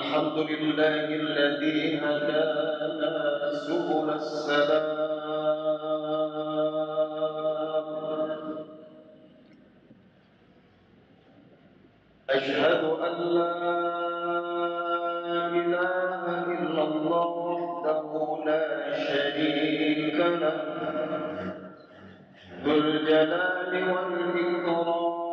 الحمد لله الذي هدانا سبل السلام. أشهد أن لا إله إلا الله وحده لا شريك له ذو الجلال والإكرام.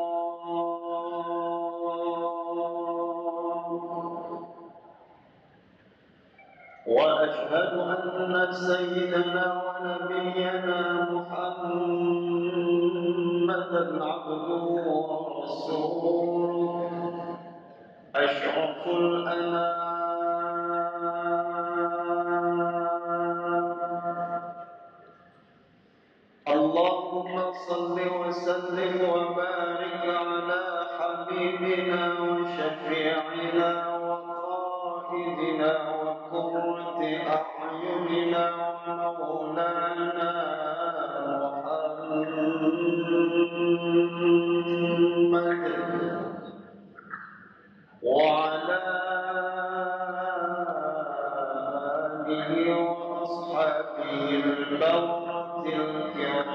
وأشهد أن سيدنا ونبينا محمدا عبده ورسوله أشرف الأنام. اللهم صل وسلم وبارك على حبيبنا وشفيعنا وقائدنا وقرة أعيننا ومولانا محمد وعلى آله وأصحابه البررة الكرام.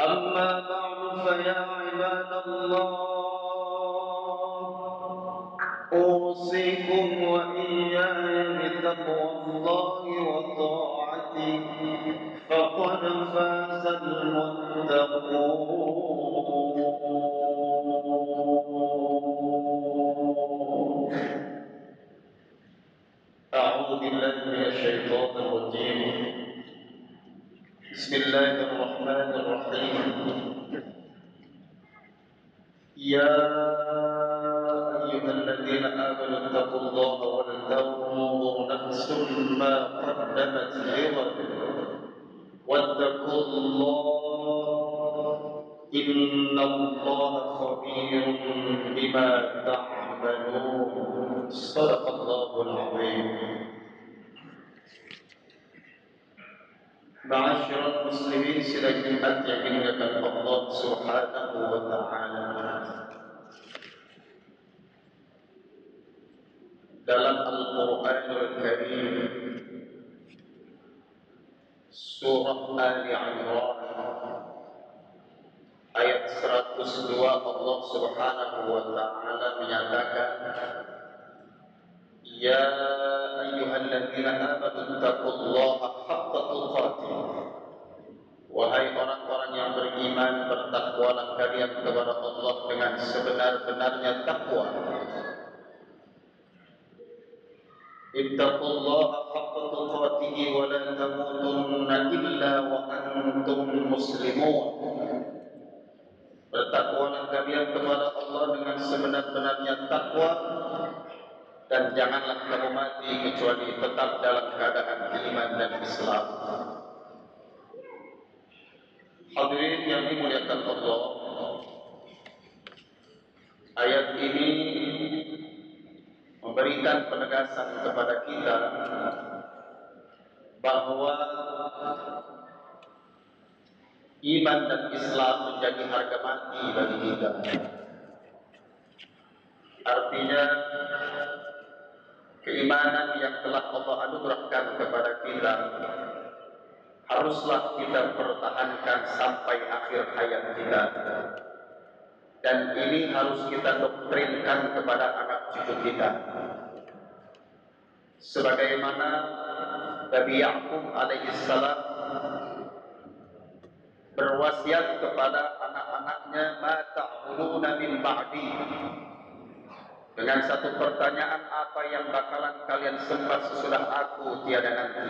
أما بعد فيا عباد الله، أوصيكم وإياي بتقوى الله وطاعته فقد فاز المتقون. أعوذ بالله من الشيطان الرجيم. بسم الله الرحمن الرحيم. يا أيها الذين آمنوا اتقوا الله ولتنظر نفس ما قدمت لغد واتقوا الله إن الله خبير بما تعملون. صدق الله العظيم. Ma'asyiral muslimin sidang Jumat yang dimuliakan Allah Subhanahu wa taala. Dalam Al-Qur'anul Karim surah Ali Imran ayat 102 Allah Subhanahu wa taala menyatakan, Ya ayyuhalladzina amanu taqullaha haqqa tuqatih. Wahai orang-orang yang beriman, bertakwalah kalian kepada Allah dengan sebenar-benarnya takwa. Ittaqullaha haqqa tuqatih wa la tamutunna illa wa antum muslimun. Bertakwalah kalian kepada Allah dengan sebenar-benarnya takwa, dan janganlah kamu mati kecuali tetap dalam keadaan iman dan Islam. Hadirin yang dimuliakan Allah, ayat ini memberikan penegasan kepada kita bahwa iman dan Islam menjadi harga mati bagi kita. Artinya, keimanan yang telah Allah anugerahkan kepada kita haruslah kita pertahankan sampai akhir hayat kita, dan ini harus kita doktrinkan kepada anak cucu kita. Sebagaimana Nabi Ya'qub alaihissalam berwasiat kepada anak-anaknya, ma ta'buduna min ba'di, dengan satu pertanyaan, apa yang bakalan kalian sembah sesudah aku tiada nanti.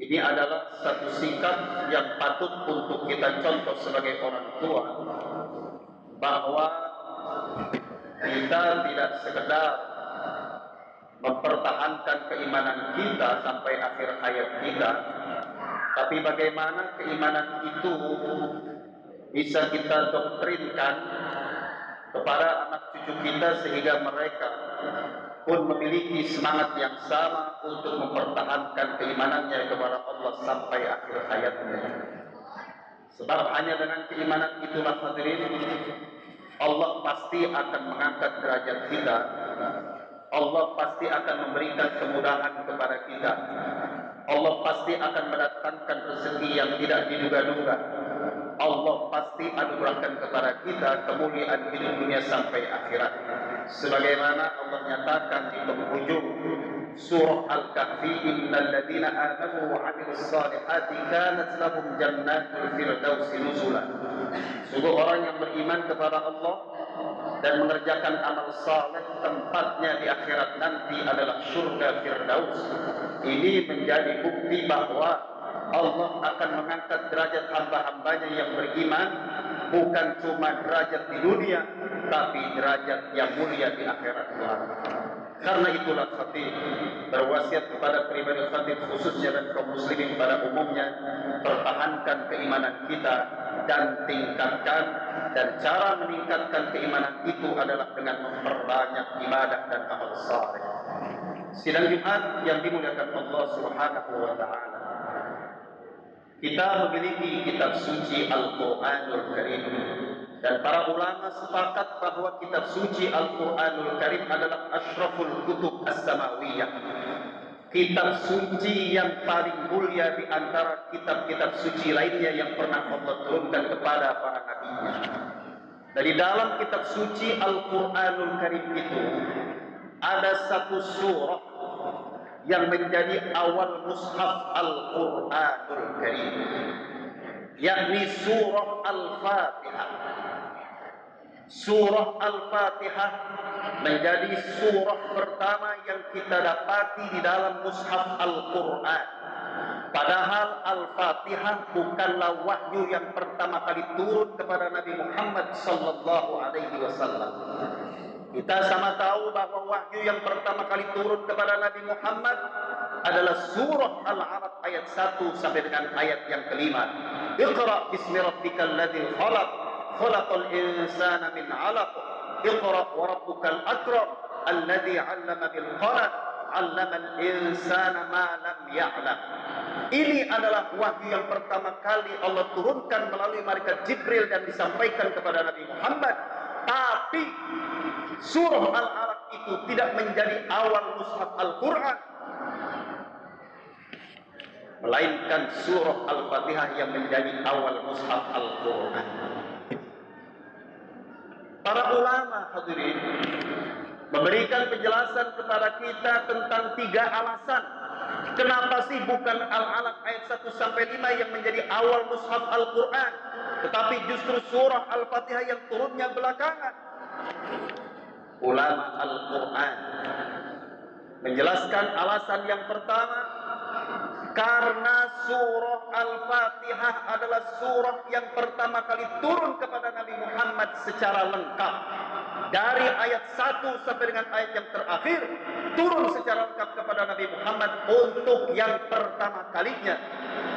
Ini adalah satu sikap yang patut untuk kita contoh sebagai orang tua, bahwa kita tidak sekedar mempertahankan keimanan kita sampai akhir hayat kita, tapi bagaimana keimanan itu bisa kita doktrinkan kepada anak cucu kita sehingga mereka pun memiliki semangat yang sama untuk mempertahankan keimanannya kepada Allah sampai akhir hayatnya. Sebab hanya dengan keimanan itulah hadirin, Allah pasti akan mengangkat derajat kita. Allah pasti akan memberikan kemudahan kepada kita. Allah pasti akan mendatangkan rezeki yang tidak diduga-duga. Allah pasti anugerahkan kepada kita kemuliaan hidup dunia sampai akhirat. Sebagaimana Allah nyatakan di penghujung surah Al-Kahfi, innal ladzina amanu wa 'amilus shalihati kanat lahum jannatul firdausi nuzula. Sungguh orang yang beriman kepada Allah dan mengerjakan amal saleh, tempatnya di akhirat nanti adalah surga Firdaus. Ini menjadi bukti bahwa Allah akan mengangkat derajat hamba-hambanya yang beriman, bukan cuma derajat di dunia, tapi derajat yang mulia di akhirat kelak. Karena itulah khatib berwasiat kepada pribadi khatib khususnya dan kaum muslimin pada umumnya, pertahankan keimanan kita dan tingkatkan, dan cara meningkatkan keimanan itu adalah dengan memperbanyak ibadah dan amal saleh. Sidang Jumat yang dimuliakan Allah Subhanahu wa taala, kita memiliki kitab suci Al-Quranul Karim, dan para ulama sepakat bahwa kitab suci Al-Quranul Karim adalah asyraful kutub as-samawiyah, kitab suci yang paling mulia di antara kitab-kitab suci lainnya yang pernah Allah turunkan kepada para nabinya. Dari dalam kitab suci Al-Quranul Karim itu ada satu surah yang menjadi awal mushaf Al-Quranul Karim, yakni surah Al-Fatihah. Surah Al-Fatihah menjadi surah pertama yang kita dapati di dalam mushaf Al-Quran. Padahal Al-Fatihah bukanlah wahyu yang pertama kali turun kepada Nabi Muhammad sallallahu alaihi wasallam. Kita sama tahu bahwa wahyu yang pertama kali turun kepada Nabi Muhammad adalah surah Al-Alaq ayat 1 sampai dengan ayat yang kelima. Iqra bismi rabbikal ladzii khalaq, khalaqal insana min 'alaq, iqra wa rabbukal akram, alladzi 'allama bil qalam, 'allamal insana ma lam ya'lam. Ini adalah wahyu yang pertama kali Allah turunkan melalui malaikat Jibril dan disampaikan kepada Nabi Muhammad. Tapi surah Al-Alaq itu tidak menjadi awal mushaf Al-Quran, melainkan surah Al-Fatihah yang menjadi awal mushaf Al-Quran. Para ulama hadirin memberikan penjelasan kepada kita tentang 3 alasan kenapa sih bukan Al-Alaq ayat 1 sampai 5 yang menjadi awal mushaf Al-Quran, tetapi justru surah Al-Fatihah yang turunnya belakangan. Ulama Al-Quran menjelaskan alasan yang pertama, karena surah Al-Fatihah adalah surah yang pertama kali turun kepada Nabi Muhammad secara lengkap. Dari ayat 1 sampai dengan ayat yang terakhir turun secara lengkap kepada Nabi Muhammad untuk yang pertama kalinya.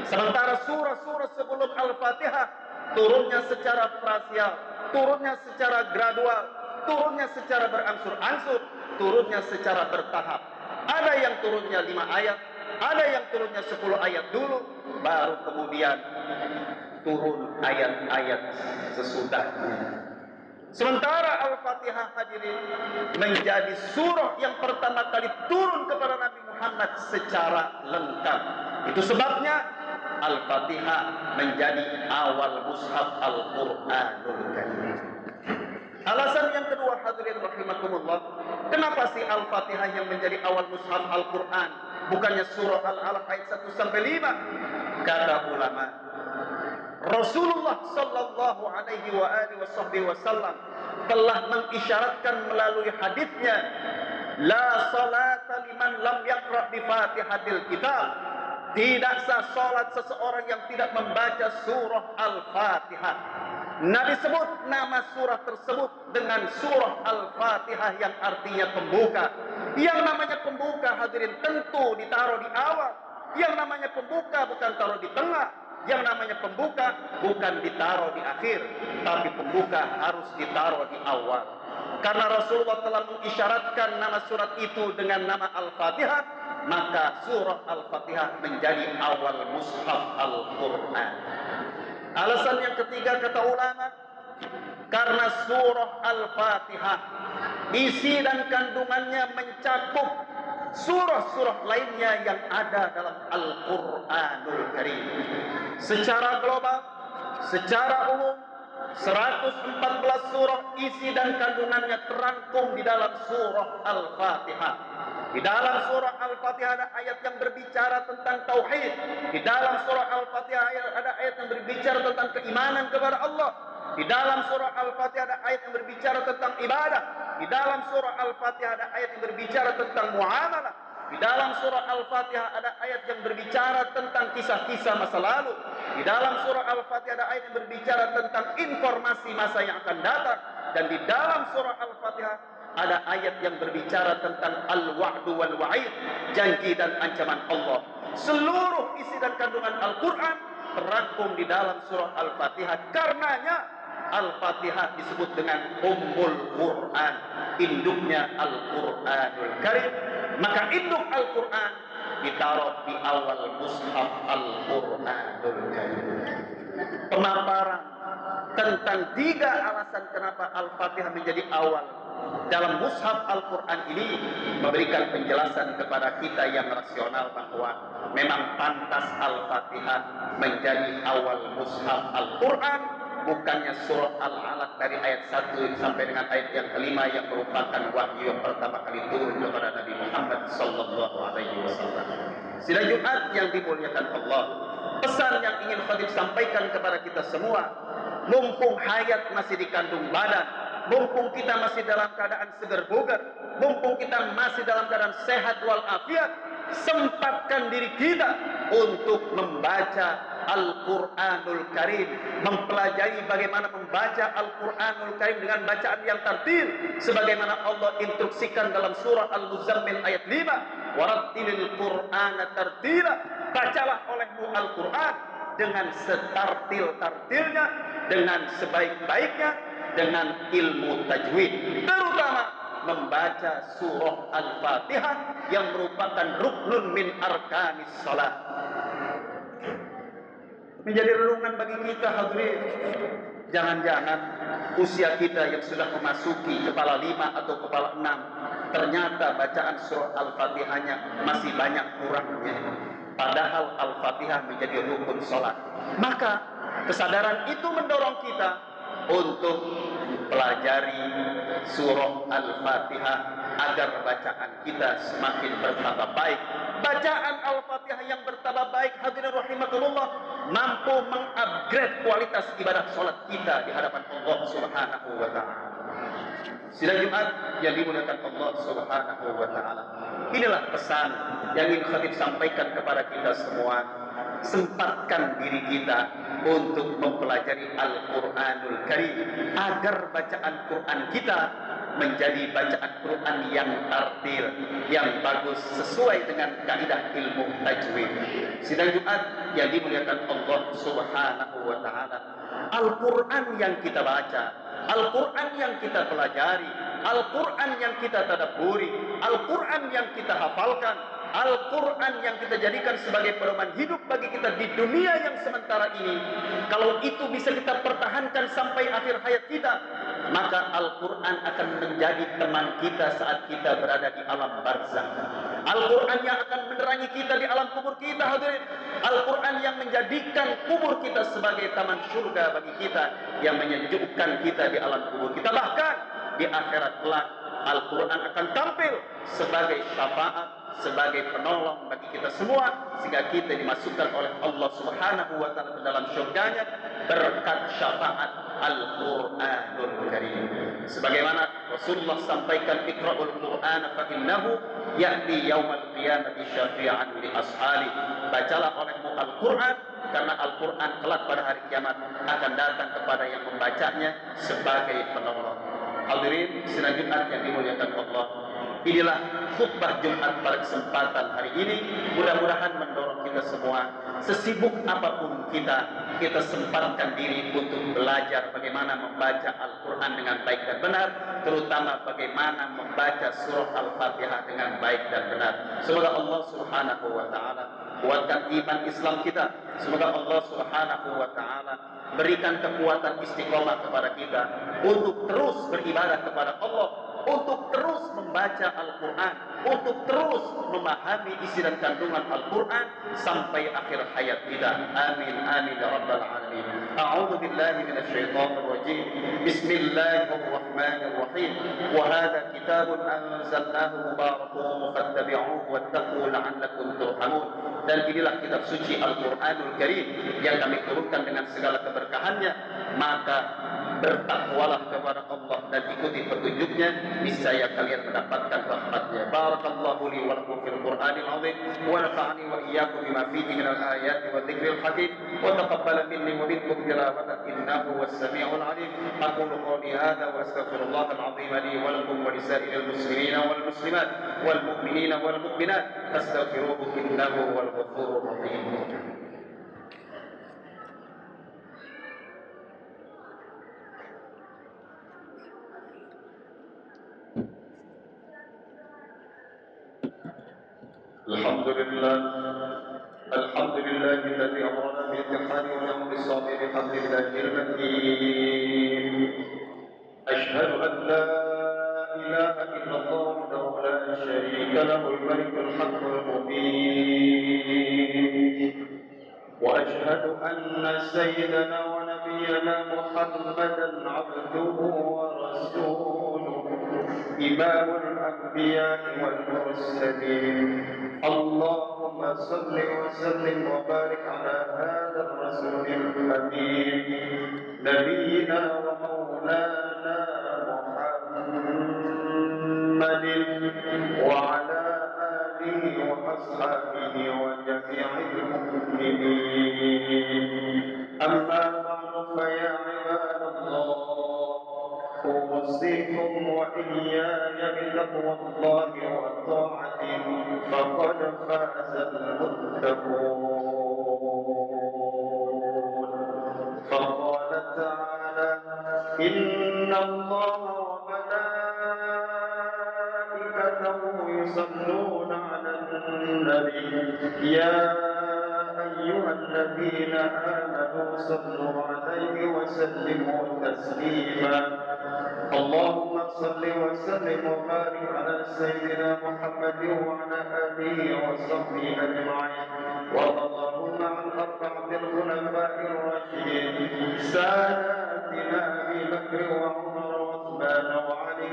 Sementara surah-surah sebelum Al-Fatihah turunnya secara parsial, turunnya secara gradual, turunnya secara berangsur-angsur, turunnya secara bertahap. Ada yang turunnya 5 ayat, ada yang turunnya 10 ayat dulu, baru kemudian turun ayat-ayat sesudahnya. Sementara Al-Fatihah hadirin menjadi surah yang pertama kali turun kepada Nabi Muhammad secara lengkap. Itu sebabnya Al-Fatihah menjadi awal mushaf Al-Quranul Karim. Alasan yang kedua hadirin rahimakumullah, kenapa sih Al-Fatihah yang menjadi awal mushaf Al-Quran, bukannya surah Al-Alaq ayat 1 sampai 5? Kata ulama, Rasulullah sallallahu alaihi wasallam telah mengisyaratkan melalui hadisnya, la salata liman lam yaqra bi Fatihatil Kitab. Tidak sah salat seseorang yang tidak membaca surah Al-Fatihah. Nabi sebut nama surah tersebut dengan surah Al-Fatihah yang artinya pembuka. Yang namanya pembuka hadirin tentu ditaruh di awal. Yang namanya pembuka bukan taruh di tengah. Yang namanya pembuka bukan ditaruh di akhir, tapi pembuka harus ditaruh di awal. Karena Rasulullah telah mengisyaratkan nama surat itu dengan nama Al-Fatihah, maka surah Al-Fatihah menjadi awal mushaf Al-Quran. Alasan yang ketiga kata ulama, karena surah Al-Fatihah isi dan kandungannya mencakup surah-surah lainnya yang ada dalam Al-Quranul Karim. Secara global, secara umum, 114 surah isi dan kandungannya terangkum di dalam surah Al-Fatihah. Di dalam surah Al-Fatihah ada ayat yang berbicara tentang tauhid. Di dalam surah Al-Fatihah ada ayat yang berbicara tentang keimanan kepada Allah. Di dalam surah Al-Fatihah ada ayat yang berbicara tentang ibadah. Di dalam surah Al-Fatihah ada ayat yang berbicara tentang muamalah. Di dalam surah Al-Fatihah ada ayat yang berbicara tentang kisah-kisah masa lalu. Di dalam surah Al-Fatihah ada ayat yang berbicara tentang informasi masa yang akan datang. Dan di dalam surah Al-Fatihah ada ayat yang berbicara tentang al-wa'du wal-wa'id, janji dan ancaman Allah. Seluruh isi dan kandungan Al-Quran terangkum di dalam surah Al-Fatihah. Karenanya Al-Fatihah disebut dengan Ummul Quran, induknya Al-Quranul Karim. Maka induk Al-Quran ditaruh di awal mushaf Al-Quranul Karim. Pemaparan tentang 3 alasan kenapa Al-Fatihah menjadi awal dalam mushaf Al-Quran ini memberikan penjelasan kepada kita yang rasional bahwa memang pantas Al-Fatihah menjadi awal mushaf Al-Quran, bukannya surah Al-Alaq dari ayat 1 sampai dengan ayat yang kelima yang merupakan wahyu yang pertama kali turun kepada Nabi Muhammad sallallahu alaihi wasallam. Sidang Jumat yang dimuliakan Allah, pesan yang ingin khatib sampaikan kepada kita semua, mumpung hayat masih dikandung badan, mumpung kita masih dalam keadaan segar bugar, mumpung kita masih dalam keadaan sehat walafiat, sempatkan diri kita untuk membaca Al-Quranul Karim, mempelajari bagaimana membaca Al-Quranul Karim dengan bacaan yang tartil, sebagaimana Allah instruksikan dalam surah Al-Muzammil ayat 5, warattilil Qur'ana tartila, bacalah olehmu Al-Quran dengan setartil-tartilnya, dengan sebaik-baiknya, dengan ilmu tajwid, terutama membaca surah Al-Fatihah yang merupakan ruknun min arkanis salat. Menjadi renungan bagi kita hadirin. Jangan-jangan usia kita yang sudah memasuki kepala 5 atau kepala 6, ternyata bacaan surah Al-Fatihahnya masih banyak kurangnya. Padahal Al-Fatihah menjadi rukun salat. Maka kesadaran itu mendorong kita untuk pelajari surah Al-Fatihah agar bacaan kita semakin bertambah baik. Bacaan Al-Fatihah yang bertambah baik, hadirin rahimakumullah, mampu mengupgrade kualitas ibadah salat kita di hadapan Allah Subhanahu wa taala. Sidang Jumat yang dimuliakan Allah Subhanahu wa taala. Inilah pesan yang ingin khatib sampaikan kepada kita semua. Sempatkan diri kita untuk mempelajari Al-Quranul Karim agar bacaan Quran kita menjadi bacaan Quran yang tartil, yang bagus sesuai dengan kaidah ilmu tajwid. Sidang Jumat yang dimuliakan Allah Subhanahu wa taala. Al-Quran yang kita baca, Al-Quran yang kita pelajari, Al-Quran yang kita tadabburi, Al-Quran yang kita hafalkan, Al-Quran yang kita jadikan sebagai pedoman hidup bagi kita di dunia yang sementara ini, kalau itu bisa kita pertahankan sampai akhir hayat kita, maka Al-Quran akan menjadi teman kita saat kita berada di alam barzakh. Al-Quran yang akan menerangi kita di alam kubur kita, hadirin. Al-Quran yang menjadikan kubur kita sebagai taman surga bagi kita, yang menyejukkan kita di alam kubur kita. Bahkan di akhirat kelak, Al-Quran akan tampil sebagai syafaat, sebagai penolong bagi kita semua, sehingga kita dimasukkan oleh Allah Subhanahu wa taala ke dalam syurganya berkat syafaat Al-Quranul Karim. Sebagaimana Rasulullah sampaikan, iqra'ul Qur'ana fa innahu ya'ti yaumal qiyamati syafi'an li ashabi. Bacalah olehmu Al-Quran, karena Al-Quran kelak pada hari kiamat akan datang kepada yang membacanya sebagai penolong. Hadirin sidang Jumat yang dimuliakan Allah, Inilah khutbah Jumat pada kesempatan hari ini. Mudah-mudahan mendorong kita semua, sesibuk apapun kita sempatkan diri untuk belajar bagaimana membaca Al-Quran dengan baik dan benar, terutama bagaimana membaca surah Al-Fatihah dengan baik dan benar. Semoga Allah Subhanahu wa Ta'ala kuatkan iman Islam kita. Semoga Allah Subhanahu wa Ta'ala berikan kekuatan istiqomah kepada kita untuk terus beribadah kepada Allah, untuk terus membaca Al-Quran, untuk terus memahami isi dan kandungan Al-Quran sampai akhir hayat kita. Amin amin ya rabbal alamin. A'udzu billahi minasyaitonir rajim. Bismillahirrahmanirrahim. Wa hadza kitabun anzalnahu mubarakun fattabi'uhu wattaqu la'allakum turhamun. Dan inilah kitab suci Al-Quranul Karim yang kami turunkan dengan segala keberkahannya, maka bertakwalah kepada Allah dan ikuti petunjuknya, niscaya kalian mendapatkan rahmatnya. Barakallahu li wa lakum fil Qur'anil azim wa nafa'ani wa iyyakum bima fihi minal ayati wa dzikril hakim wa taqabbala minni wa minkum tilawatan innahu was samiul alim. Aqulu qawli hadza wa astaghfirullahal azim li wa lakum wa lisa'iril muslimina wal muslimat wal mu'minina wal mu'minat fastaghfiruhu innahu wal ghafurur rahim. الحمد لله الذي أمرنا بالامتحان ونعم بالصابر بحمد الله المتين. أشهد أن لا إله إلا الله وحده لا شريك له الملك الحق المبين. وأشهد أن سيدنا ونبينا محمدا عبده ورسوله إمام الأنبياء والمرسلين. اللهم صل وسلم وبارك على هذا الرسول الأمين نبينا ومولانا محمد وعلى آله وأصحابه وجميع المؤمنين. أما بعد فيا عباد الله، أوصيكم وإياي بتقوى الله وطاعته فقد فاز المتقون. فقال تعالى: إن الله وملائكته يصلون على النبي يا أيها الذين آمنوا صلوا عليه وسلموا تسليما. اللهم صل وسلم وبارك على سيدنا محمد وعلى آله وصحبه أجمعين. اللهم عن أربعة الخلفاء الراشدين ساداتنا أبي بكر وعمر وعثمان وعلي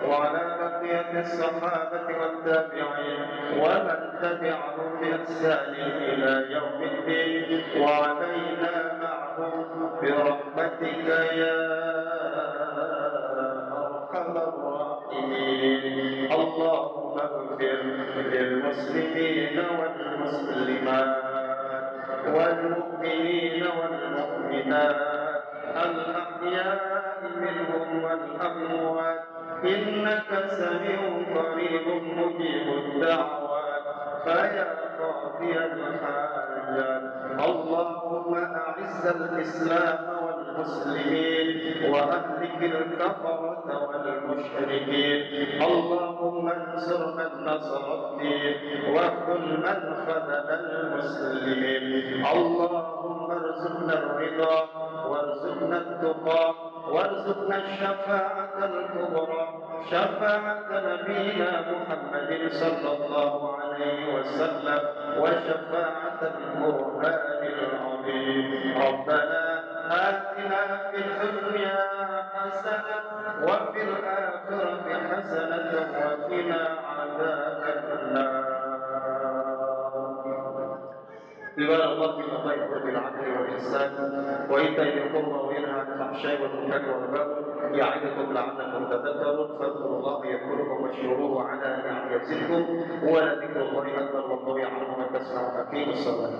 وعلى بقية الصحابة والتابعين ومن تبعهم بإحسان إلى يوم الدين وعلينا معهم برحمتك يا أرحم الراحمين. اللهم اغفر للمسلمين والمسلمات والمؤمنين والمؤمنات الأحياء منهم والأموات إنك سميع قريب مجيب الدعوات فيا قاضي الحاجات. اللهم أعز الإسلام والمسلمين وأهلك الكفرة والمشركين. اللهم انصر من نصر الدين واخذل من خذل المسلمين. اللهم ارزقنا الرضا وارزقنا التقى وارزقنا الشفاعة الكبرى، شفاعة نبينا محمد صلى الله عليه وسلم وشفاعة القرآن العظيم. ربنا آتنا في الدنيا حسنة وفي الآخرة حسنة وقنا عذاب النار. عباد الله بالله بالعدل والإحسان وإيتاء ذي القربى وينهى عن الفحشاء والمنكر والبغي يعظكم لعلكم تذكرون. فاذكروا الله يذكركم واشكروه على نعمه يزدكم ولذكر الله أكبر والله يعلم ما تصنعون. أقيموا الصلاة.